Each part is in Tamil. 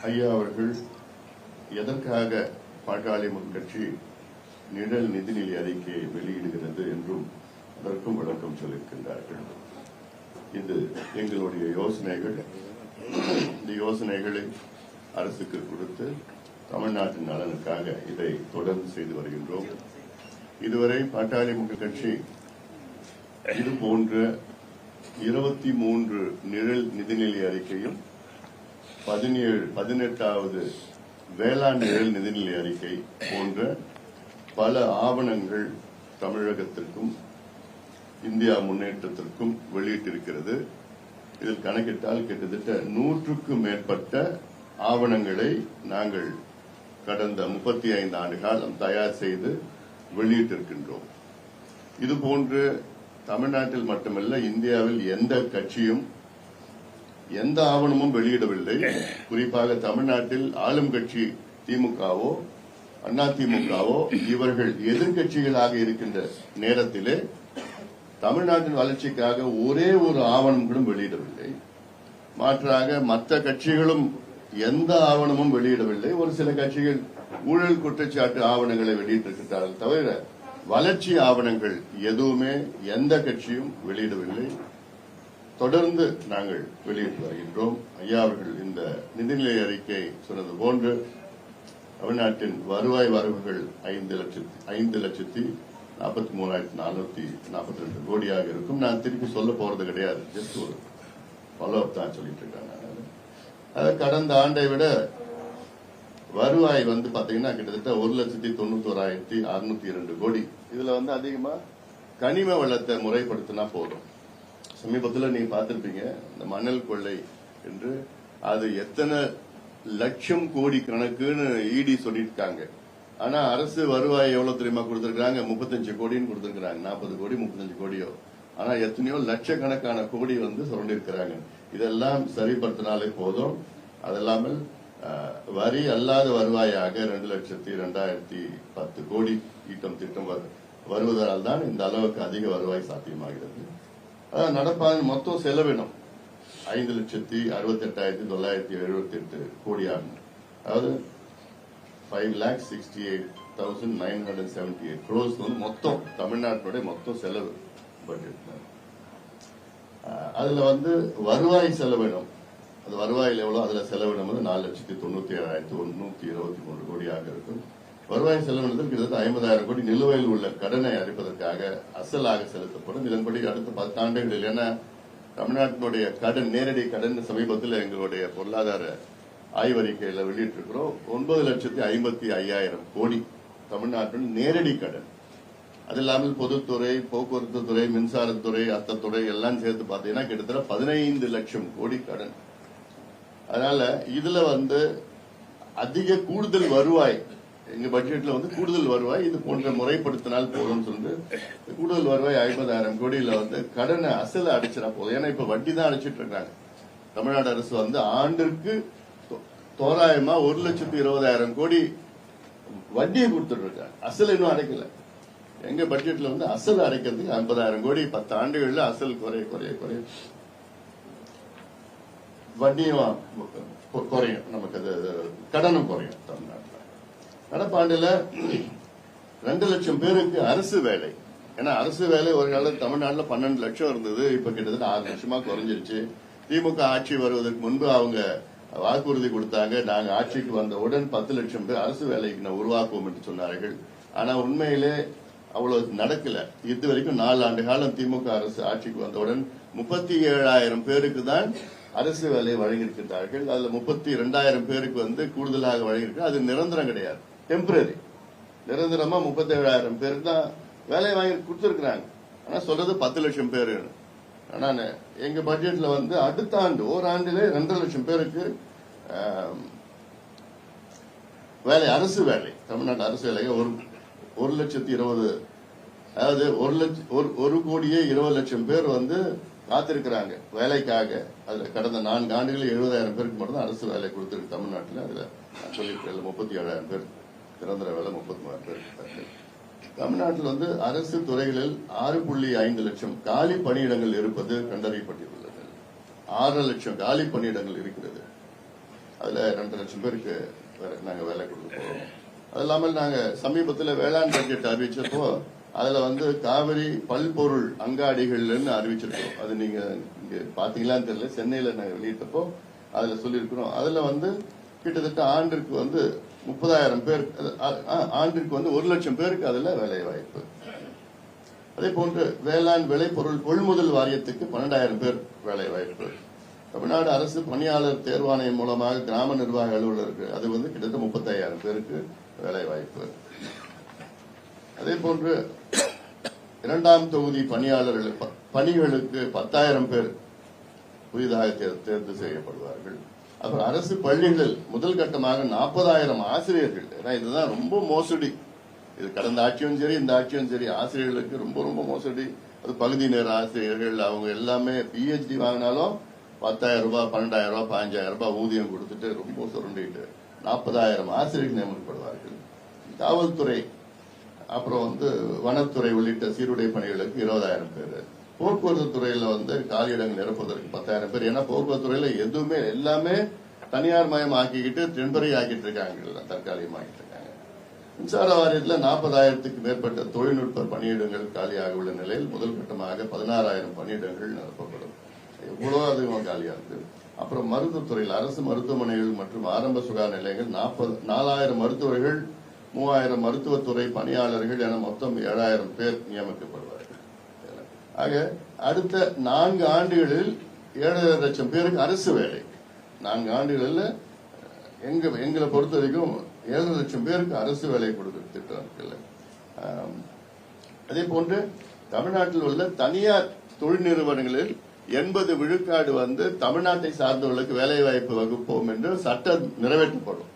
ஐயா அவர்கள் எதற்காக பாட்டாளி மக்கள் கட்சி நிழல் நிதிநிலை அறிக்கையை வெளியிடுகிறது என்றும் அதற்கும் விளக்கம் சொல்லியிருக்கின்றார்கள். இது எங்களுடைய யோசனைகள். இந்த யோசனைகளை அரசுக்கு கொடுத்து தமிழ்நாட்டின் நலனுக்காக இதை தொடர்ந்து செய்து வருகின்றோம். இதுவரை பாட்டாளி மக்கள் கட்சி இதுபோன்ற 23 நிழல் நிதிநிலை அறிக்கையும் 18வது வேளாண் நிழல் நிதிநிலை அறிக்கை போன்ற பல ஆவணங்கள் தமிழகத்திற்கும் இந்தியா முன்னேற்றத்திற்கும் வெளியிட்டிருக்கிறது. இதில் கணக்கிட்டால் கிட்டத்தட்ட 100க்கும் மேற்பட்ட ஆவணங்களை நாங்கள் கடந்த 35 ஆண்டு காலம் தயார் செய்து வெளியிட்டிருக்கின்றோம். இதுபோன்று தமிழ்நாட்டில் மட்டுமல்ல, இந்தியாவில் எந்த கட்சியும் எந்த ஆவணமும் வெளியிடவில்லை. குறிப்பாக தமிழ்நாட்டில் ஆளும் கட்சி திமுகவோ அதிமுகவோ இவர்கள் எதிர்கட்சிகளாக இருக்கின்ற நேரத்திலே தமிழ்நாட்டின் வளர்ச்சிக்காக ஒரே ஒரு ஆவணம் கூட வெளியிடவில்லை. மாற்றாக மற்ற கட்சிகளும் எந்த ஆவணமும் வெளியிடவில்லை. ஒரு சில கட்சிகள் ஊழல் குற்றச்சாட்டு ஆவணங்களை வெளியிட்டிருக்கிறார்கள் தவிர வளர்ச்சி ஆவணங்கள் எதுவுமே எந்த கட்சியும் வெளியிடவில்லை. தொடர்ந்து நாங்கள் வெளியிட்டு வருகின்றோம். ஐயா அவர்கள் இந்த நிதிநிலை அறிக்கை சொன்னது போன்று தமிழ்நாட்டின் வருவாய் வரவுகள் 5,43,442 கோடியாக இருக்கும். நான் திருப்பி சொல்ல போறது கிடையாது, ஜஸ்ட் ஒரு ஃபாலோ அப் தான் சொல்லிட்டு இருக்கேன். கடந்த ஆண்டை விட வருவாய் பாத்தீங்கன்னா கிட்டத்தட்ட 1,91,602 கோடி. இதுல அதிகமா கனிம வளத்தை முறைப்படுத்தினா போதும். சமீபத்தில் நீங்க பார்த்திருப்பீங்க இந்த மணல் கொள்ளை என்று, அது எத்தனை லட்சம் கோடி கணக்குன்னு இடி சொல்லிருக்காங்க. ஆனா அரசு வருவாய் எவ்வளவு தெரியுமா கொடுத்திருக்காங்க? 35 கோடின்னு கொடுத்திருக்காங்க. 40 கோடி 35 கோடியோ, ஆனா எத்தனையோ லட்சக்கணக்கான கோடி சுரண்டிருக்கிறாங்க. இதெல்லாம் சரிப்படுத்தினாலே போதும். அதெல்லாமல் வரி அல்லாத வருவாயாக 2,02,010 கோடி ஈட்டம் திட்டம் வருவதால் தான் இந்த அளவுக்கு அதிக வருவாய் சாத்தியமாகிறது. அதான் நடப்பாக மொத்தம் செலவினம் 5,68,978 கோடியாகும். அதாவது 5,68,978 crores மொத்தம் தமிழ்நாட்டுடைய மொத்தம் செலவு பட்ஜெட். அதுல வருவாய் செலவினம், அது வருவாயில் எவ்வளவு, அதுல செலவினம் 4,97,123 கோடியாக இருக்கும். வருவாய் செலவினத்தில் கிட்டத்தட்ட 50,000 கோடி நிலுவையில் உள்ள கடனை அடைப்பதற்காக அசலாக செலுத்தப்படும். இதன்படி அடுத்த 10 ஆண்டுகளில், ஏன்னா தமிழ்நாட்டினுடைய கடன், நேரடி கடன் சமீபத்தில் எங்களுடைய பொருளாதார ஆய்வறிக்கையில வெளியிட்டிருக்கிறோம். 9,55,000 கோடி தமிழ்நாட்டின் நேரடி கடன். அது இல்லாமல் பொதுத்துறை, போக்குவரத்து துறை, மின்சாரத்துறை, அத்தத்துறை எல்லாம் சேர்த்து பாத்தீங்கன்னா கிட்டத்தட்ட 15 லட்சம் கோடி கடன். அதனால இதுல அதிக கூடுதல் வருவாய் எங்க பட்ஜெட்ல கூடுதல் வருவாய் இது போன்ற முறைப்படுத்தினால் போதும் சொல்லிட்டு கூடுதல் வருவாய் 50,000 கோடியில கடனை அசல அடிச்சிடா போதும். ஏன்னா இப்ப வட்டி தான் அடிச்சிட்டு இருக்காங்க. தமிழ்நாடு அரசு ஆண்டிற்கு தோராயமா 1,20,000 கோடி வட்டியை கொடுத்துட்டு இருக்காங்க. அசல் இன்னும் அடைக்கல. எங்க பட்ஜெட்ல அசல் அடைக்கிறதுக்கு 50,000 கோடி 10 ஆண்டுகள்ல அசல் குறைய வட்டியும் குறையும், நமக்கு அது கடனும் குறையும். தமிழ்நாட்டில் நடப்பாண்டுல 2 லட்சம் பேருக்கு அரசு வேலை. ஏன்னா அரசு வேலை ஒரு காலம் தமிழ்நாட்டில் 12 லட்சம் இருந்தது. இப்ப கிட்டத்தட்ட 6 லட்சமா குறைஞ்சிருச்சு. திமுக ஆட்சி வருவதற்கு முன்பு அவங்க வாக்குறுதி கொடுத்தாங்க, நாங்க ஆட்சிக்கு வந்தவுடன் 10 லட்சம் பேர் அரசு வேலைக்கு உருவாக்குவோம் என்று சொன்னார்கள். ஆனா உண்மையிலே அவ்வளவு நடக்கல. இது வரைக்கும் 4 ஆண்டு காலம் திமுக அரசு ஆட்சிக்கு வந்தவுடன் 37,000 பேருக்கு தான் அரசு வேலை வழங்கியிருக்கிறார்கள். அதுல 32,000 பேருக்கு கூடுதலாக வழங்கியிருக்கு. அது நிரந்தரம் கிடையாது, டெம்பரரி. நிரந்தரமா 37,000 பேருக்கு தான் வேலை வாங்கி கொடுத்திருக்கிறாங்க. ஆனா சொல்றது 10 லட்சம் பேரு. ஆனா எங்க பட்ஜெட்ல அடுத்த ஆண்டு ஓராண்டிலே 2 லட்சம் பேருக்கு வேலை, அரசு வேலை, தமிழ்நாட்டு அரசு வேலை 1,20,000, அதாவது 1,20,20 லட்சம் பேர் காத்திருக்கிறாங்க வேலைக்காக. அதுல கடந்த 4 ஆண்டுகளில் 70,000 பேருக்கு மட்டும் தான் அரசு வேலை கொடுத்திருக்கு தமிழ்நாட்டில். அதுல சொல்லியிருக்கேன் 37,000 பேர் நிரந்தர வேலை, 33,000 பேர். தமிழ்நாட்டில் அரசு துறைகளில் 6.5 லட்சம் காலி பணியிடங்கள் இருப்பது கண்டறியப்பட்டுள்ளது. 6 லட்சம் காலி பணியிடங்கள் இருக்கிறது. அதுல 2.5 லட்சம் பேருக்கு நாங்க வேலை கொடுக்க போறோம். அது இல்லாமல் நாங்க சமீபத்தில் வேளாண் பட்ஜெட் அறிவிச்சப்போ அதுல காவிரி பல்பொருள் அங்காடிகள்னு அறிவிச்சிருக்கோம். அது நீங்க இங்க பாத்தீங்களான்னு தெரியல, சென்னையில நாங்க வெளியிட்டப்போ அதுல சொல்லியிருக்கிறோம். அதுல கிட்டத்தட்ட ஆண்டிற்கு 30,000 பேர், ஆண்டிற்கு 1 லட்சம் பேருக்கு அதுல வேலை வாய்ப்பு. அதே போன்று வேளாண் விளைபொருள் கொள்முதல் வாரியத்துக்கு 12,000 பேர் வேலை வாய்ப்பு. தமிழ்நாடு அரசு பணியாளர் தேர்வாணையம் மூலமாக கிராம நிர்வாக அலுவலருக்கு அது கிட்டத்தட்ட 35,000 பேருக்கு வேலை வாய்ப்பு. அதே போன்று 2ஆம் தொகுதி பணிகளுக்கு 10,000 பேர் புதிதாக தேர்வு செய்யப்படுவார்கள். அப்புறம் அரசு பள்ளிகளில் முதல் கட்டமாக 40,000 ஆசிரியர்கள். ஏன்னா இதுதான் ரொம்ப மோசடி. இது கடந்த ஆட்சியும் சரி இந்த ஆட்சியும் சரி ஆசிரியர்களுக்கு ரொம்ப ரொம்ப மோசடி. அது பகுதி நேர ஆசிரியர்கள், அவங்க எல்லாமே பிஹெச்டி வாங்கினாலும் 10,000 ரூபாய், 12,000 ரூபாய், 15,000 ரூபாய் ஊதியம் கொடுத்துட்டு ரொம்ப சுரண்டிட்டு 40,000 ஆசிரியர்கள் நியமிக்கப்படுவார்கள். காவல்துறை, அப்புறம் வனத்துறை உள்ளிட்ட சீருடை பணிகளுக்கு 20,000 பேர். போக்குவரத்து துறையில காலியிடங்கள் நிரப்புவதற்கு 10,000 பேர். ஏன்னா போக்குவரத்து துறையில எதுவுமே எல்லாமே தனியார் மயம் ஆக்கிக்கிட்டு டெம்பரரி ஆக்கிட்டு இருக்காங்க, தற்காலிகமாக்கிட்டு இருக்காங்க. மின்சார வாரியத்தில் 40,000க்கு மேற்பட்ட தொழில்நுட்ப பணியிடங்கள் காலியாக உள்ள நிலையில் முதல் கட்டமாக 16,000 பணியிடங்கள் நிரப்பப்படும். எவ்வளவு அதிகமாக காலியா இருக்கு. அப்புறம் மருத்துவத்துறையில் அரசு மருத்துவமனைகள் மற்றும் ஆரம்ப சுகாதார நிலையங்கள் 4,000 மருத்துவர்கள், 3,000 மருத்துவத்துறை பணியாளர்கள் என மொத்தம் 7,000 பேர் நியமிக்கப்படுவார்கள். ஆக அடுத்த 4 ஆண்டுகளில் 7,5 லட்சம் பேருக்கு அரசு வேலை. 4 ஆண்டுகளில் எங்களை பொறுத்த வரைக்கும் 7,5 லட்சம் பேருக்கு அரசு வேலை கொடுக்க திட்டம் இருக்குல்ல. அதே போன்று தமிழ்நாட்டில் உள்ள தனியார் தொழில் நிறுவனங்களில் 80 விழுக்காடு தமிழ்நாட்டை சார்ந்தவர்களுக்கு வேலை வாய்ப்பு வகுப்போம் என்று சட்டம் நிறைவேற்றப்படும்.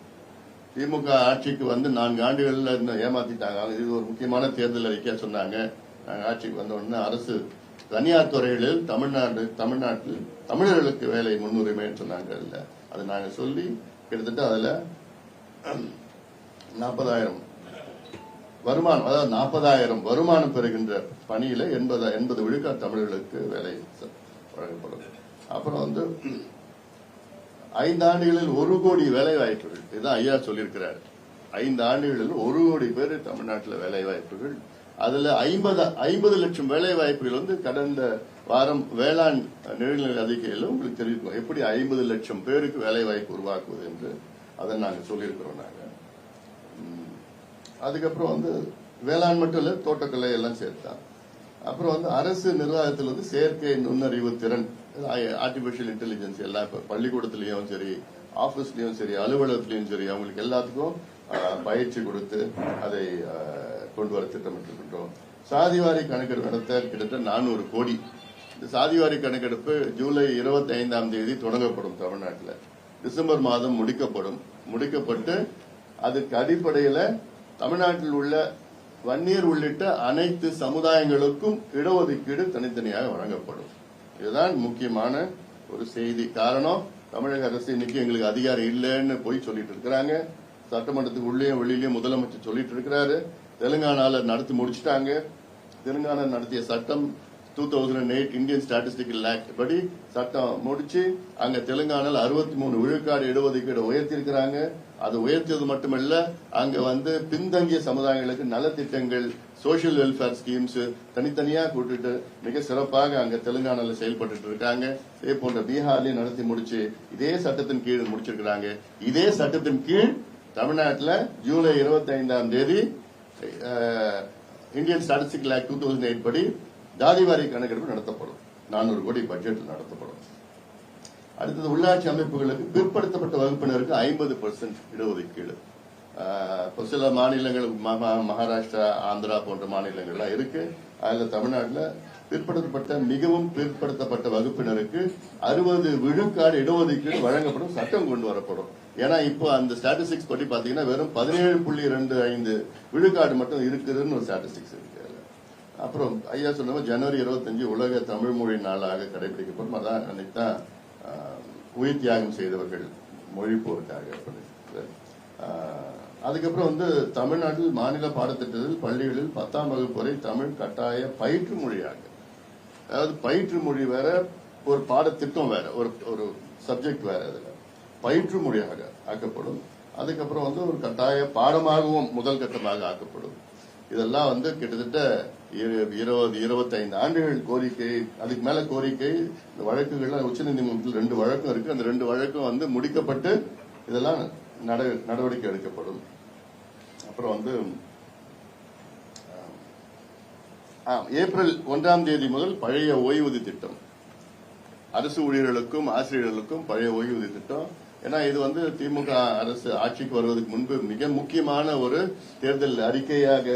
திமுக ஆட்சிக்கு 4 ஆண்டுகள்ல ஏமாத்திட்டாங்க. இது ஒரு முக்கியமான தேர்தல் அறிக்கையா சொன்னாங்க. நாங்க ஆட்சிக்கு வந்த உடனே அரசு தனியார் துறைகளில் தமிழ்நாட்டில் தமிழர்களுக்கு வேலை முன்னுரிமை சொன்னாங்க. அது நாங்க சொல்லி கிட்டத்தட்ட அதுல 40,000 வருமானம், அதாவது 40,000 வருமானம் பெறுகின்ற பணியில 80 விழுக்காடு தமிழர்களுக்கு வேலை வழங்கப்படும். அப்புறம் 5 ஆண்டுகளில் 1 கோடி வேலை வாய்ப்புகள். இதுதான் ஐயா சொல்லியிருக்கிறார். 5 ஆண்டுகளில் 1 கோடி பேர் தமிழ்நாட்டில் வேலை வாய்ப்புகள். அதுல 50 லட்சம் வேலை வாய்ப்புகள் கடந்த வாரம் வேளாண் நிழல்நிலை அறிக்கையில் உங்களுக்கு தெரிவிக்கும். எப்படி 50 லட்சம் பேருக்கு வேலை வாய்ப்பு உருவாக்குவது என்று அதை நாங்க சொல்லியிருக்கிறோம். நாங்க அதுக்கப்புறம் வேளாண் மட்டும் இல்ல, தோட்டக்கலை எல்லாம் சேர்த்தான். அப்புறம் அரசு நிர்வாகத்தில் செயற்கை நுண்ணறிவு திறன், ஆர்டிபிஷியல் இன்டெலிஜென்ஸ் எல்லாம் இப்ப பள்ளிக்கூடத்திலயும் சரி, ஆபீஸ்லயும் சரி, அலுவலகத்திலயும் சரி, அவங்களுக்கு எல்லாத்துக்கும் பயிற்சி கொடுத்து அதை கொண்டு வர திட்டமிட்டிருக்கின்றோம். சாதிவாரி கணக்கெடுப்பு நடத்த கிட்டத்தட்ட 400 கோடி. இந்த சாதிவாரி கணக்கெடுப்பு ஜூலை 25ஆம் தேதி தொடங்கப்படும். தமிழ்நாட்டில் டிசம்பர் மாதம் முடிக்கப்பட்டு அதுக்கு அடிப்படையில் தமிழ்நாட்டில் உள்ள வன்னியர் உள்ளிட்ட அனைத்து சமுதாயங்களுக்கும் இடஒதுக்கீடு தனித்தனியாக வழங்கப்படும். இதுதான் முக்கியமான ஒரு செய்தி. காரணம், தமிழக அரசு இன்னைக்கு எங்களுக்கு அதிகாரம் இல்லைன்னு போய் சொல்லிட்டு இருக்கிறாங்க. சட்டமன்றத்துக்கு உள்ளேயும் வெளியிலயும் முதலமைச்சர் சொல்லிட்டு இருக்கிறாரு. தெலுங்கானால நடத்தி முடிச்சுட்டாங்க. தெலுங்கானா நடத்திய சட்டம் 2008 இந்தியன் ஸ்டாட்டிஸ்டிக்கல் ஆக்ட் படி சட்டம் முடிச்சு அங்க தெலுங்கானால 63 விழுக்காடு இடஒதுக்கீடு உயர்த்திருக்கிறாங்க. அது உயர்த்தியது மட்டுமல்ல, அங்க பின்தங்கிய சமுதாயங்களுக்கு நலத்திட்டங்கள், சோசியல் வெல்ஃபேர் ஸ்கீம்ஸ் தனித்தனியா கூட்டிட்டு மிக சிறப்பாக அங்க தெலுங்கானால செயல்பட்டு இருக்காங்க. இதே போன்ற பீகார்லயும் நடத்தி முடிச்சு இதே சட்டத்தின் கீழ் முடிச்சிருக்கிறாங்க. இதே சட்டத்தின் கீழ் தமிழ்நாட்டில் ஜூலை 25ஆம் தேதி இந்தியன் ஸ்டாட்டிஸ்டிக்கல் ஆக்ட் 2008 படி ஜாதிவாரி கணக்கெடுப்பு நடத்தப்படும். 400 கோடி பட்ஜெட்டில் நடத்தப்படும். அடுத்தது உள்ளாட்சி அமைப்புகளுக்கு பிற்படுத்தப்பட்ட வகுப்பினருக்கு 50% இடஒதுக்கீடு. சில மாநிலங்கள் மகாராஷ்டிரா, ஆந்திரா போன்ற மாநிலங்கள்லாம் இருக்கு. அதுல தமிழ்நாட்டில் பிற்படுத்தப்பட்ட மிகவும் பிற்படுத்தப்பட்ட வகுப்பினருக்கு 60 விழுக்காடு இடஒதுக்கீடு வழங்கப்படும், சட்டம் கொண்டு வரப்படும். ஏன்னா இப்போ அந்த ஸ்டாட்டிஸ்டிக்ஸ் படி பாத்தீங்கன்னா வெறும் 17.25 விழுக்காடு மட்டும் இருக்குதுன்னு ஒரு ஸ்டாட்டிஸ்டிக்ஸ் இருக்கு. அப்புறம் ஐயா சொன்ன ஜனவரி 25 உலக தமிழ் மொழி நாளாக கடைபிடிக்கப்படும். அதான் அன்னைக்கு தான் உயிர் தியாகம் செய்தவர்கள் மொழி போருக்காக. அதுக்கப்புறம் தமிழ்நாட்டில் மாநில பாடத்திட்டத்தில் பள்ளிகளில் 10ஆம் வகுப்பு வரை தமிழ் கட்டாய பயிற்று மொழியாக, அதாவது பயிற்று மொழி வேற, ஒரு பாடத்திட்டம் வேற, ஒரு சப்ஜெக்ட் வேற. அதுல பயிற்று மொழியாக ஆக்கப்படும். அதுக்கப்புறம் வந்து ஒரு கட்டாய பாடமாகவும் முதல் கட்டமாக ஆக்கப்படும். இதெல்லாம் வந்து கிட்டத்தட்ட 20-25 ஆண்டுகள் கோரிக்கை, அதுக்கு மேல கோரிக்கை. இந்த வழக்குகள்ல உச்சநீதிமன்றத்தில் 2 வழக்கம் இருக்கு. அந்த 2 வழக்கும் வந்து முடிக்கப்பட்டு இதெல்லாம் நடவடிக்கை எடுக்கப்படும். அப்புறம் வந்து ஏப்ரல் 1ஆம் தேதி முதல் பழைய ஓய்வூதிய திட்டம், அரசு ஊழியர்களுக்கும் ஆசிரியர்களுக்கும் பழைய ஓய்வூதிய திட்டம். ஏன்னா இது வந்து திமுக அரசு ஆட்சிக்கு வருவதற்கு முன்பு மிக முக்கியமான ஒரு தேர்தல் அறிக்கையாக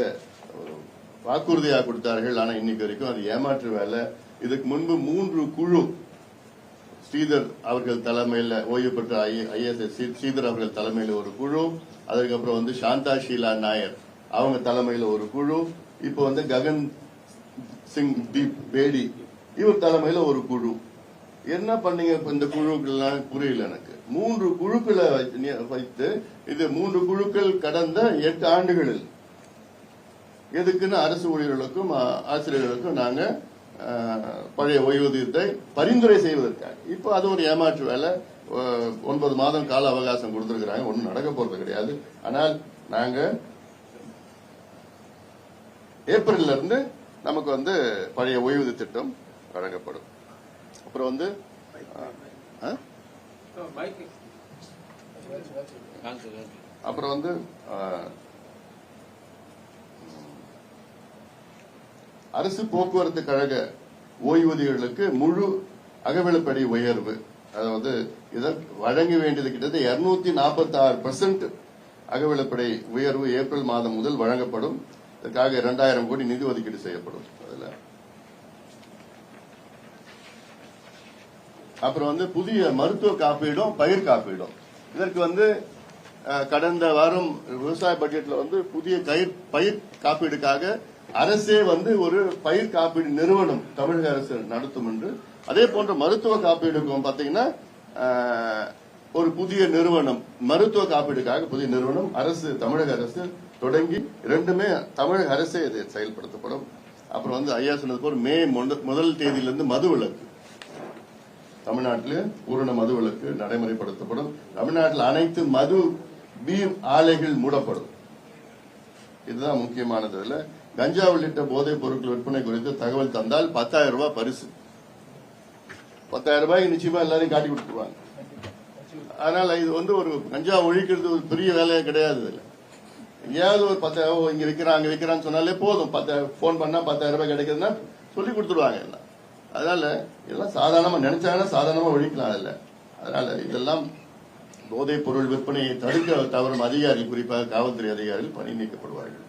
வாக்குறுதியாக கொடுத்தார்கள். ஆனா இன்னைக்கு வரைக்கும் அது ஏமாற்று வேலை. இதுக்கு முன்பு 3 குழு, ஸ்ரீதர் அவர்கள் தலைமையில், ஓய்வு பெற்ற IAS ஸ்ரீதர் அவர்கள் தலைமையில் ஒரு குழு, அதுக்கப்புறம் வந்து சாந்தா ஷீலா நாயர் அவங்க தலைமையில் ஒரு குழு, இப்போ வந்து ககன் சிங் தீப் பேடி இவர் தலைமையில் ஒரு குழு. என்ன பண்ணீங்க இந்த குழுக்கள்லாம் புரியல எனக்கு. 3 குழுக்களை வைத்து இது 3 குழுக்கள் கடந்த 8 ஆண்டுகளில் எதுக்குன்னு அரசு ஊழியர்களுக்கும் ஆசிரியர்களுக்கும் நாங்க பழைய ஓய்வூதியத்தை பரிந்துரை செய்வதற்காக. இப்போ அது ஒரு ஏமாற்று வேலை. 9 மாதம் கால அவகாசம் கொடுத்திருக்கிறாங்க. ஒன்னும் நடக்க போறது கிடையாது. ஆனால் நாங்க ஏப்ரல்ல இருந்து நமக்கு வந்து பழைய ஓய்வூதிய திட்டம் வழங்கப்படும். அப்புறம் வந்து அரசு போக்குவரத்து கழக ஓய்வூதியர்களுக்கு முழு அகவிலைப்படி உயர்வு, அதாவது இதை வழங்க வேண்டியது கிட்டத்தட்ட 246% அகவிலைப்படி உயர்வு ஏப்ரல் மாதம் முதல் வழங்கப்படும். இதற்காக 2000 கோடி நிதி ஒதுக்கீடு செய்யப்படும். அதுல அப்புறம் வந்து புதிய மருத்துவ காப்பீடும் பயிர் காப்பீடும். இதற்கு வந்து கடந்த வாரம் விவசாய பட்ஜெட்ல வந்து புதிய பயிர் காப்பீடுக்காக அரசே வந்து ஒரு பயிர் காப்பீடு நிறுவனம் தமிழக அரசு நடத்தும் என்று, அதே போன்ற மருத்துவ காப்பீடுக்கும் பாத்தீங்கன்னா ஒரு புதிய நிறுவனம், மருத்துவ காப்பீடுக்காக புதிய நிறுவனம் அரசு, தமிழக அரசு தொடங்கி 2மே தமிழக அரசே இது செயல்படுத்தப்படும். அப்புறம் வந்து ஐயா சொன்னது போல மே 1 தேதியிலிருந்து மது விலக்கு, தமிழ்நாட்டில் பூரண மது விலக்கு நடைமுறைப்படுத்தப்படும். தமிழ்நாட்டில் அனைத்து மது பீர் ஆலைகள் மூடப்படும். இதுதான் முக்கியமானது. இல்ல கஞ்சா உள்ளிட்ட போதைப் பொருட்கள் விற்பனை குறித்து தகவல் தந்தால் 10,000 ரூபாய் பரிசு. 10,000 ரூபாய்க்கு நிச்சயமா எல்லாரையும் காட்டி கொடுத்துருவாங்க. அதனால இது வந்து ஒரு கஞ்சா ஒழிக்கிறது ஒரு பெரிய வேலையே கிடையாது. இல்ல எங்கேயாவது ஒரு 10,000 இங்க விற்கிறான் அங்க விற்கிறான்னு சொன்னாலே போதும். போன் பண்ணா 10,000 ரூபாய் கிடைக்குதுன்னா சொல்லி கொடுத்துருவாங்க எல்லாம். அதனால இதெல்லாம் சாதாரணமா நினைச்சாங்கன்னா சாதாரணமா ஒழிக்கலாம். இல்ல அதனால இதெல்லாம் போதைப் பொருள் விற்பனையை தடுக்க தவறும் அதிகாரிகள், குறிப்பாக காவல்துறை அதிகாரிகள் பணி நீக்கப்படுவார்கள்.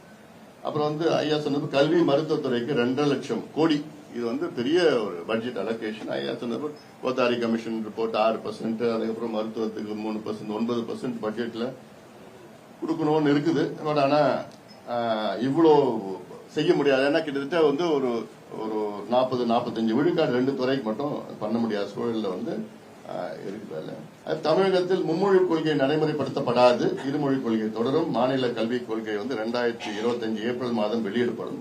அப்புறம் வந்து ஐயா சொன்னது கல்வி மருத்துவத்துறைக்கு 2.5 லட்சம் கோடி. இது வந்து பெரிய ஒரு பட்ஜெட் அலோகேஷன். ஐயா சொன்னது கோத்தாரி கமிஷன் ரிப்போர்ட் 6%, அதுக்கப்புறம் மருத்துவத்துக்கு 3%, 9% பட்ஜெட்ல கொடுக்கணும்னு இருக்குது. பட் ஆனா இவ்வளோ செய்ய முடியாது. ஏன்னா கிட்டத்தட்ட வந்து ஒரு 40-45 விழுக்காடு 2 துறைக்கு மட்டும் பண்ண முடியாத சூழல்ல வந்து இருக்குது. தமிழகத்தில் மும்மொழி கொள்கை நடைமுறைப்படுத்தப்படாது, இருமொழி கொள்கை தொடரும். மாநில கல்விக் கொள்கை வந்து 2025 ஏப்ரல் மாதம் வெளியிடப்படும்.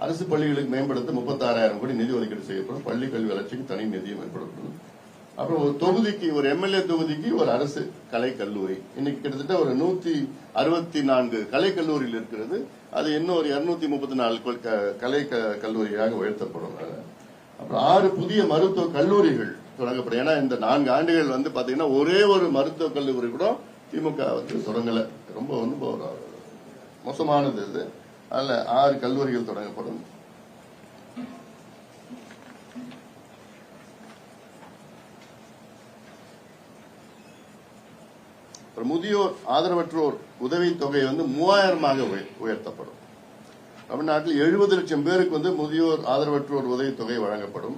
அரசு பள்ளிகளுக்கு மேம்படுத்த 36,000 கோடி நிதி ஒதுக்கீடு செய்யப்படும். பள்ளி கல்வி வளர்ச்சிக்கு தனி நிதியம் ஏற்படுத்தப்படும். அப்புறம் ஒரு தொகுதிக்கு, ஒரு MLA தொகுதிக்கு ஒரு அரசு கலை கல்லூரி. இன்னைக்கு கிட்டத்தட்ட ஒரு 164 கலை கல்லூரியில் இருக்கிறது. அது இன்னும் ஒரு 234 கலை கல்லூரியாக உயர்த்தப்படும். அப்புறம் 6 புதிய மருத்துவ கல்லூரிகள் தொடங்கப்படும். ஏன்னா இந்த 4 ஆண்டுகள் வந்து பாத்தீங்கன்னா ஒரே ஒரு மருத்துவ கல்லூரி கூட திமுக வந்து தொடங்கல. ரொம்ப மோசமானது இது. அதுல 6 கல்லூரிகள் தொடங்கப்படும். முதியோர் ஆதரவற்றோர் உதவித்தொகை வந்து 3000 உயர்த்தப்படும். தமிழ்நாட்டில் 70 லட்சம் பேருக்கு வந்து முதியோர் ஆதரவற்றோர் உதவித்தொகை வழங்கப்படும்.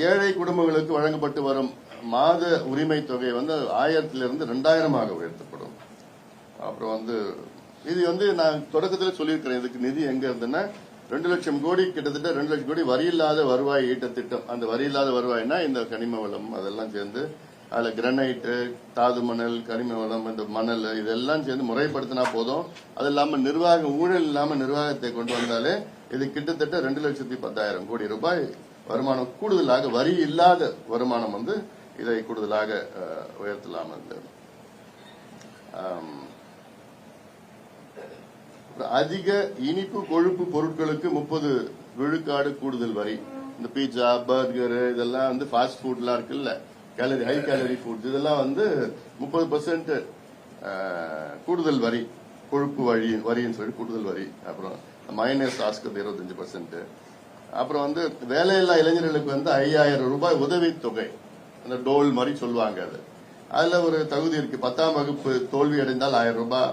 ஏழை குடும்பங்களுக்கு வழங்கப்பட்டு வரும் மாத உரிமை தொகை வந்து 1000 2000 உயர்த்தப்படும். அப்புறம் வந்து இது வந்து நான் தொடக்கத்தில் சொல்லியிருக்கிறேன். இதுக்கு நிதி எங்க இருந்துன்னா 2 லட்சம் கோடி, கிட்டத்தட்ட 2 லட்சம் கோடி வரி இல்லாத வருவாய் ஈட்ட திட்டம். அந்த வரி இல்லாத வருவாய்னா இந்த கனிம வளம் அதெல்லாம் சேர்ந்து, அதுல கிரானைட்டு, தாது மணல், கனிம வளம், இந்த மணல் இதெல்லாம் சேர்ந்து முறைப்படுத்தினா போதும். அது இல்லாம நிர்வாகம், ஊழல் இல்லாம நிர்வாகத்தை கொண்டு வந்தாலே இது கிட்டத்தட்ட 2,10,000 கோடி ரூபாய் வருமானம் கூடுதலாக, வரி இல்லாத வருமானம் வந்து இதை கூடுதலாக உயர்த்தலாம். அதிக இனிப்பு கொழுப்பு பொருட்களுக்கு 30 விழுக்காடு கூடுதல் வரி. இந்த பீட்சா, பர்கர் இதெல்லாம் வந்து ஃபாஸ்ட் ஃபுட்லாம் இருக்குல்ல, கேலரி ஹை கேலரி ஃபுட், இதெல்லாம் வந்து 30% கூடுதல் வரி, கொழுப்பு வரின்னு சொல்லி கூடுதல் வரி. அப்புறம் மைனஸ் சாஸ்க்கு 25%. அப்புறம் வந்து வேலையில்லா இளைஞர்களுக்கு வந்து 5000 ரூபாய் உதவித்தொகை, அந்த டோல் மாதிரி சொல்லுவாங்க. அதுல ஒரு தகுதி இருக்கு. 10ஆம் வகுப்பு தோல்வி அடைந்தால் 1000 ரூபாய்.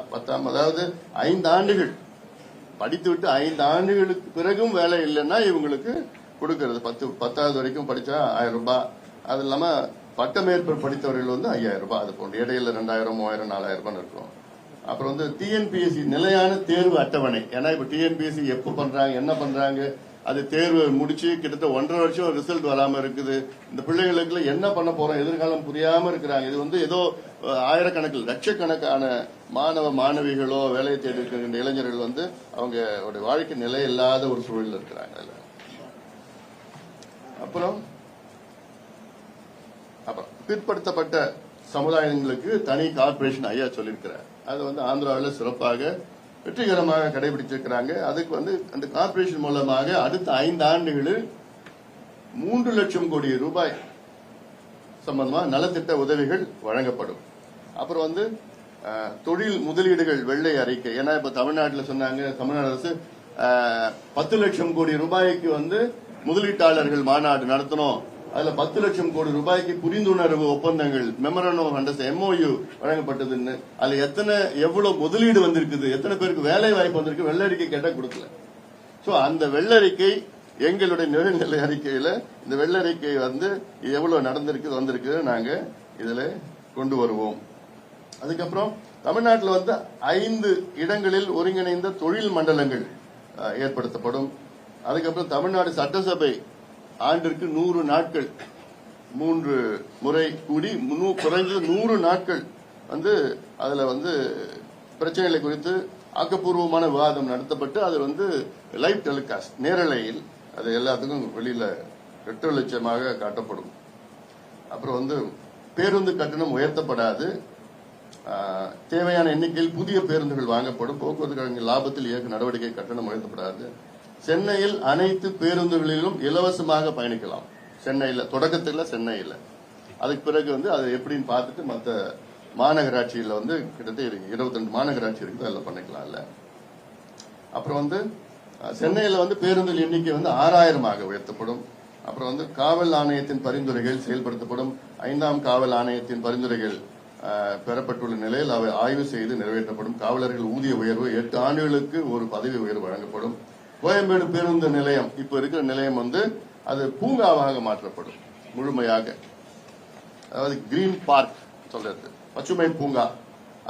அதாவது 5 ஆண்டுகள் படித்துவிட்டு 5 ஆண்டுகளுக்கு பிறகும் வேலை இல்லைன்னா இவங்களுக்கு கொடுக்கறது. 10வது வரைக்கும் படிச்சா 1000 ரூபாய். அது இல்லாம பட்டமேற்பு படித்தவர்கள் வந்து 5000 ரூபாய். அது போன்ற இடையில 2000, 3000, 4000 ரூபாய் இருக்கும். அப்புறம் வந்து டிஎன்பிஎஸ்சி நிலையான தேர்வு அட்டவணை. ஏன்னா இப்ப டிஎன்பிஎஸ்சி எப்ப பண்றாங்க, என்ன பண்றாங்க, அது தேர்வு முடிச்சு கிட்டத்தட்ட 1.5 வருஷம் ரிசல்ட் வராம இருக்குது. இந்த பிள்ளைகளுக்கு என்ன பண்ண போறோம், எதிர்காலம் புரியாம இருக்கிறாங்க. இது வந்து ஏதோ ஆயிரக்கணக்கில் லட்சக்கணக்கான மாணவ மாணவிகளோ வேலையை தேடி இருக்கின்ற இளைஞர்கள் வந்து அவங்க வாழ்க்கை நிலை இல்லாத ஒரு சூழல் இருக்கிறாங்க. அப்புறம் பிற்படுத்தப்பட்ட சமுதாயங்களுக்கு தனி கார்பரேஷன் ஐயா சொல்லியிருக்கிறார். அது வந்து ஆந்திராவில் சிறப்பாக வெற்றிகரமாக கடைபிடிச்சிருக்கிறாங்க. அதுக்கு வந்து அந்த கார்பரேஷன் மூலமாக அடுத்த 5 ஆண்டுகளில் 3 லட்சம் கோடி ரூபாய் சம்பந்தமா நலத்திட்ட உதவிகள் வழங்கப்படும். அப்புறம் வந்து தொழில் முதலீடுகள் வெள்ளை அறிக்கை. ஏன்னா இப்ப தமிழ்நாட்டில் சொன்னாங்க, தமிழ்நாடு அரசு 10 லட்சம் கோடி ரூபாய்க்கு வந்து முதலீட்டாளர்கள் மாநாடு நடத்தணும். அதுல 10 லட்சம் கோடி ரூபாய்க்கு புரிந்துணர்வு ஒப்பந்தங்கள், மெமரண்டம் ஆஃப் அண்டர்ஸ்டாண்டிங், MOU வழங்கப்பட்டதுன்னு. அதுல எவ்வளவு முதலீடு வந்திருக்குது, எத்தனை பேருக்கு வேலை வாய்ப்பு வந்திருக்கு, வெள்ளறிக்கை கேட்டா கொடுக்கல. சோ அந்த வெள்ளறிக்கை எங்களுடைய நிதிநிலை அறிக்கையில இந்த வெள்ளறிக்கை வந்து எவ்வளவு நடந்திருக்கு வந்திருக்கு நாங்க இதுல கொண்டு வருவோம். அதுக்கப்புறம் தமிழ்நாட்டில் வந்து 5 இடங்களில் ஒருங்கிணைந்த தொழில் மண்டலங்கள் ஏற்படுத்தப்படும். அதுக்கப்புறம் தமிழ்நாடு சட்டசபை ஆண்டிற்கு 100 நாட்கள் 3 முறை கூடி குறைந்தது 100 நாட்கள் வந்து அதுல வந்து பிரச்சனைகளை குறித்து ஆக்கப்பூர்வமான விவாதம் நடத்தப்பட்டு அது வந்து லைவ் டெலிகாஸ்ட் நேரலையில் அது எல்லாத்துக்கும் வெளியில 8 லட்சமாக காட்டப்படும். அப்புறம் வந்து பேருந்து கட்டணம் உயர்த்தப்படாது. தேவையான எண்ணிக்கையில் புதிய பேருந்துகள் வாங்கப்படும். போக்குவரத்து கழக லாபத்தில் இயக்க நடவடிக்கை கட்டணம் உயர்த்தப்படாது. சென்னையில் அனைத்து பேருந்துகளிலும் இலவசமாக பயணிக்கலாம். சென்னையில தொடக்கத்துல சென்னையில, அதுக்கு பிறகு வந்து அது எப்படின்னு பார்த்துட்டு மற்ற மாநகராட்சியில வந்து கிட்டத்தட்ட 22 மாநகராட்சி இருக்குது, அதில் பண்ணிக்கலாம்ல. அப்புறம் வந்து சென்னையில வந்து பேருந்துகள் எண்ணிக்கை வந்து 6000 உயர்த்தப்படும். அப்புறம் வந்து காவல் ஆணையத்தின் பரிந்துரைகள் செயல்படுத்தப்படும். 5ஆம் காவல் ஆணையத்தின் பரிந்துரைகள் பெறப்பட்டுள்ள நிலையில் அவை ஆய்வு செய்து நிறைவேற்றப்படும். காவலர்கள் ஊதிய உயர்வு 8 ஆண்டுகளுக்கு ஒரு பதவி உயர்வு வழங்கப்படும். கோயம்பேடு பேருந்து நிலையம் இப்ப இருக்கிற நிலையம் வந்து அது பூங்காவாக மாற்றப்படும் முழுமையாக. அதாவது கிரீன் பார்க் சொல்றது, பசுமை பூங்கா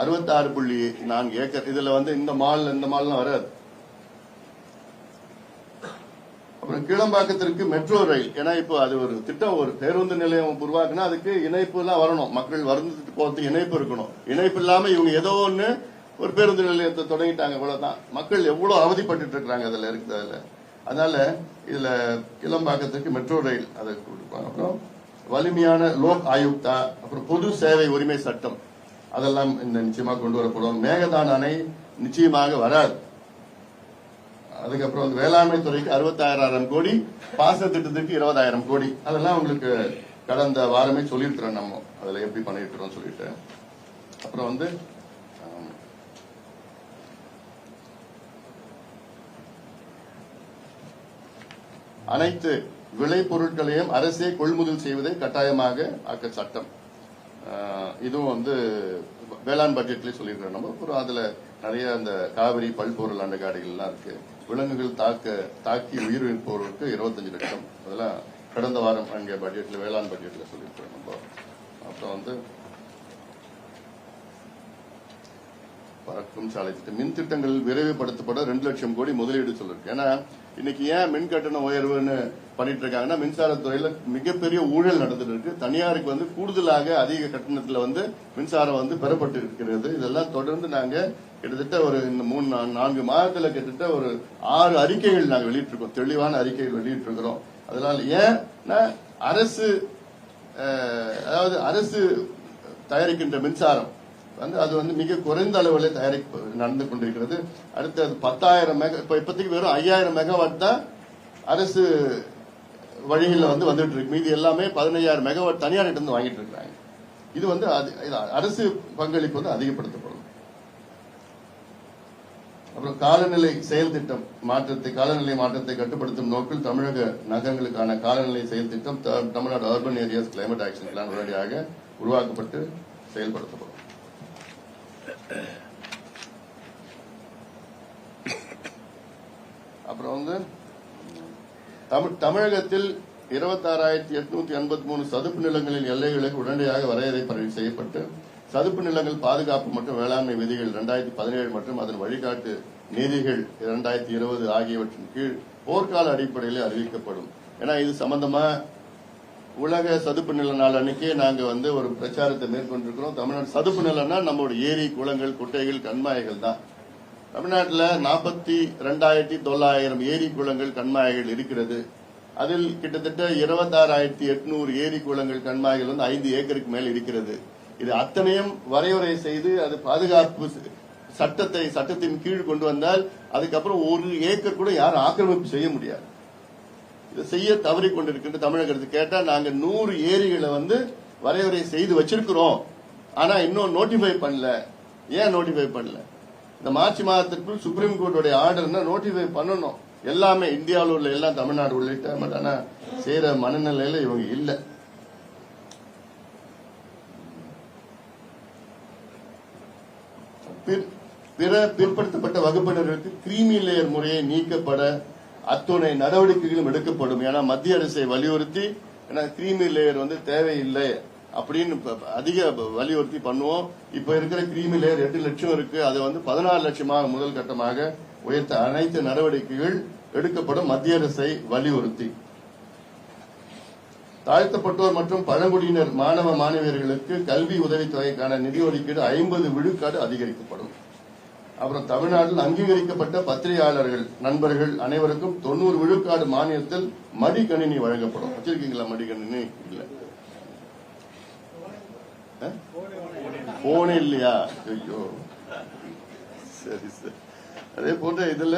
66.4 ஏக்கர். இதுல வந்து இந்த மால்லாம் வராது. அப்புறம் கீழம்பாக்கத்திற்கு மெட்ரோ ரயில். ஏன்னா இப்போ அது ஒரு திட்டம், ஒரு பேருந்து நிலையம் உருவாக்குனா அதுக்கு இணைப்பு எல்லாம் வரணும், மக்கள் வந்துட்டு போறதுக்கு இணைப்பு இருக்கணும். இணைப்பு இல்லாம இவங்க ஏதோ ஒண்ணு ஒரு பேருந்து நிலையத்தை தொடங்கிட்டாங்க, இவ்வளவுதான். மக்கள் எவ்வளவு அவதிப்பட்டு இருக்காங்க அதுல இருக்குது. அதனால இதுல கிளம்பாக்கத்துக்கு மெட்ரோ ரயில் அதை கொடுப்பாங்க. அப்புறம் வலிமையான லோக் ஆயுக்தா, அப்புறம் பொது சேவை உரிமை சட்டம் அதெல்லாம் இந்த நிச்சயமா கொண்டு வரப்படும். மேகதான அணை நிச்சயமாக வராது. அதுக்கப்புறம் வந்து வேளாண்மை துறைக்கு 66,000 கோடி, பாசன திட்டத்துக்கு 20,000 கோடி. அதெல்லாம் உங்களுக்கு கடந்த வாரமே சொல்லியிருக்கிறோம் நம்ம அதுல எப்படி பண்ணிருக்கிறோம் சொல்லிட்டு. அப்புறம் வந்து அனைத்து விளை பொருட்களையும் அரசே கொள்முதல் செய்வதை கட்டாயமாக ஆக்க சட்டம். இதுவும் வந்து வேளாண் பட்ஜெட்ல சொல்லியிருக்கிறோம் நம்ம. அப்புறம் அதுல நிறைய அந்த காவிரி பல்பொருள் அண்டகாடிகள் எல்லாம் இருக்கு. விலங்குகள் தாக்கி உயிரிழப்பவர்களுக்கு 25 லட்சம். அதெல்லாம் கடந்த வாரம் அங்கே பட்ஜெட்ல வேளாண் பட்ஜெட்ல சொல்லியிருக்கிறோம் நம்ம. அப்புறம் வந்து பறக்கும் சாலை திட்டம், மின் திட்டங்கள் விரைவுபடுத்தப்பட 2 லட்சம் கோடி முதலீடு சொல்லிருக்கு. ஏன்னா இன்னைக்கு ஏன் மின் கட்டண உயர்வுன்னு பண்ணிட்டு இருக்காங்கன்னா, மின்சாரத்துறையில மிகப்பெரிய ஊழல் நடந்துட்டு இருக்கு. தனியாருக்கு வந்து கூடுதலாக அதிக கட்டணத்துல வந்து மின்சாரம் வந்து பெறப்பட்டு இருக்கிறது. இதெல்லாம் தொடர்ந்து நாங்க கிட்டத்தட்ட ஒரு 3-4 மாதத்துல கிட்டத்தட்ட ஒரு 6 அறிக்கைகள் நாங்க வெளியிட்டிருக்கோம், தெளிவான அறிக்கைகள் வெளியிட்டிருக்கிறோம். அதனால ஏன்னா அரசு அதாவது அரசு தயாரிக்கின்ற மின்சாரம் அது மிக குறைந்த அளவில் தயாரிப்பு நடந்து கொண்டிருக்கிறது. அடுத்து அது 10,000 மெகா, இப்போதைக்கு வெறும் 5,000 மெகாவாட் தான் அரசு வழிகளில் வந்துட்டு இருக்கு. மீதி எல்லாமே 15,000 மெகாவாட் தனியார் இருந்து வாங்கிட்டு இருக்காங்க. இது அரசு பங்களிப்பு அதிகப்படுத்தப்படும். அப்புறம் காலநிலை செயல் திட்டம் காலநிலை மாற்றத்தை கட்டுப்படுத்தும் நோக்கில் தமிழக நகரங்களுக்கான காலநிலை செயல் திட்டம் Tamil Nadu urban areas climate action plan உடனடியாக உருவாக்கப்பட்டு செயல்படுத்தப்படும். அப்புறம் தமிழகத்தில் 26,883 சதுப்பு நிலங்களின் எல்லைகளுக்கு உடனடியாக வரையறை செய்யப்பட்டு சதுப்பு நிலங்கள் பாதுகாப்பு மற்றும் வேளாண்மை விதிகள் 2017 மற்றும் அதன் வழிகாட்டு நீதிகள் 2020 ஆகியவற்றின் கீழ் போர்க்கால அடிப்படையில் அறிவிக்கப்படும். ஏன்னா இது சம்பந்தமா உலக சதுப்பு நில நாள் அன்னைக்கே நாங்க ஒரு பிரச்சாரத்தை மேற்கொண்டிருக்கிறோம். தமிழ்நாடு சதுப்பு நிலம்னா நம்மளோட ஏரி, குளங்கள், குட்டைகள், கண்மாய்கள் தான். தமிழ்நாட்டில் 42,900 ஏரி, குளங்கள், கண்மாய்கள் இருக்கிறது. அதில் கிட்டத்தட்ட 26,800 ஏரி, குளங்கள், கண்மாய்கள் 5 ஏக்கருக்கு மேல் இருக்கிறது. இது அத்தனையும் வரையறை செய்து அது பாதுகாப்பு சட்டத்தின் கீழ் கொண்டு வந்தால் அதுக்கப்புறம் 1 ஏக்கர் கூட யாரும் ஆக்கிரமிப்பு செய்ய முடியாது. இதை செய்ய தவறி கொண்டிருக்கின்ற தமிழக அரசு கேட்டா நாங்க 100 ஏரிகளை வரையறை செய்து வச்சிருக்கிறோம், ஆனா இன்னும் நோட்டிஃபை பண்ணல. ஏன் நோட்டிஃபை பண்ணல? இந்த மார்ச் மாதத்திற்குள் சுப்ரீம் கோர்ட்டுடைய ஆர்டர்னா நோட்டிஃபை பண்ணணும். எல்லாமே இந்தியாவில் உள்ள எல்லாம் தமிழ்நாடு உள்ளிட்ட, பட் ஆனா செய்யற மனநிலையில இவங்க இல்ல. பிற பிற்படுத்தப்பட்ட வகுப்பினருக்கு கிரீமி லேயர் முறையை நீக்கப்பட அத்துணை நடவடிக்கைகளும் எடுக்கப்படும். ஏன்னா மத்திய அரசை வலியுறுத்தி கிரீமி லேயர் தேவையில்லை அப்படின்னு அதிக வலியுறுத்தி பண்ணுவோம். இப்ப இருக்கிற கிரீமி லேயர் 8 லட்சம் இருக்கு, அதை 14 லட்சமாக முதல் கட்டமாக உயர்த்த அனைத்து நடவடிக்கைகள் எடுக்கப்படும் மத்திய அரசை வலியுறுத்தி. தாழ்த்தப்பட்டோர் மற்றும் பழங்குடியினர் மாணவ மாணவியர்களுக்கு கல்வி உதவித்தொகைக்கான நிதி ஒதுக்கீடு 50 விழுக்காடு அதிகரிக்கப்படும். அப்புறம் தமிழ்நாட்டில் அங்கீகரிக்கப்பட்ட பத்திரிகையாளர்கள் நண்பர்கள் அனைவருக்கும் 90 விழுக்காடு மானியத்தில் மடிக்கணினி வழங்கப்படும். வச்சிருக்கீங்களா மடிக்கணினி? இல்ல, போன் இல்லையா? ஐயோ, சரி சரி. அதே போன்ற இதுல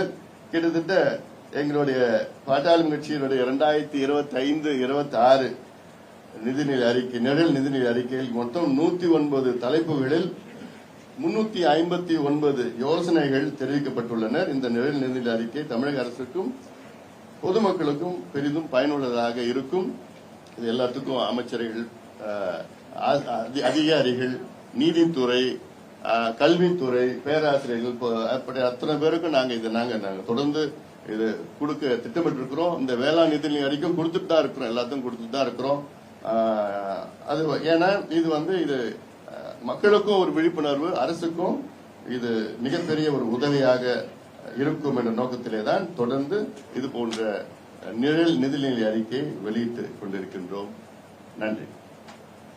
கிட்டத்தட்ட எங்களுடைய பாட்டாளி கட்சியினுடைய 2025-26 நிதிநிலை அறிக்கை, நிழல் நிதிநிலை அறிக்கையில் மொத்தம் 109 தலைப்புகளில் 359 யோசனைகள் தெரிவிக்கப்பட்டுள்ளன. இந்த நிழல் நிதிநிலை அறிக்கை தமிழக அரசுக்கும் பொதுமக்களுக்கும் பெரிதும் பயனுள்ளதாக இருக்கும். இது எல்லாத்துக்கும் அமைச்சர்கள், அதிகாரிகள், நீதித்துறை, கல்வித்துறை, பேராசிரியர்கள், அப்படி அத்தனை பேருக்கும் நாங்க தொடர்ந்து இது கொடுக்க திட்டமிட்டு இருக்கிறோம். இந்த வேளாண் நிதி அறிக்கை கொடுத்துட்டு தான் இருக்கிறோம், எல்லாத்தையும் கொடுத்துட்டு தான் இருக்கிறோம். அது ஏன்னா இது இது மக்களுக்கும் ஒரு விழிப்புணர்வு, அரசுக்கும் இது மிகப்பெரிய ஒரு உதவியாக இருக்கும் என்ற நோக்கத்திலே தான் தொடர்ந்து இது போன்ற நிழல் நிதிநிலை அறிக்கை வெளியிட்டு கொண்டிருக்கின்றோம். நன்றி.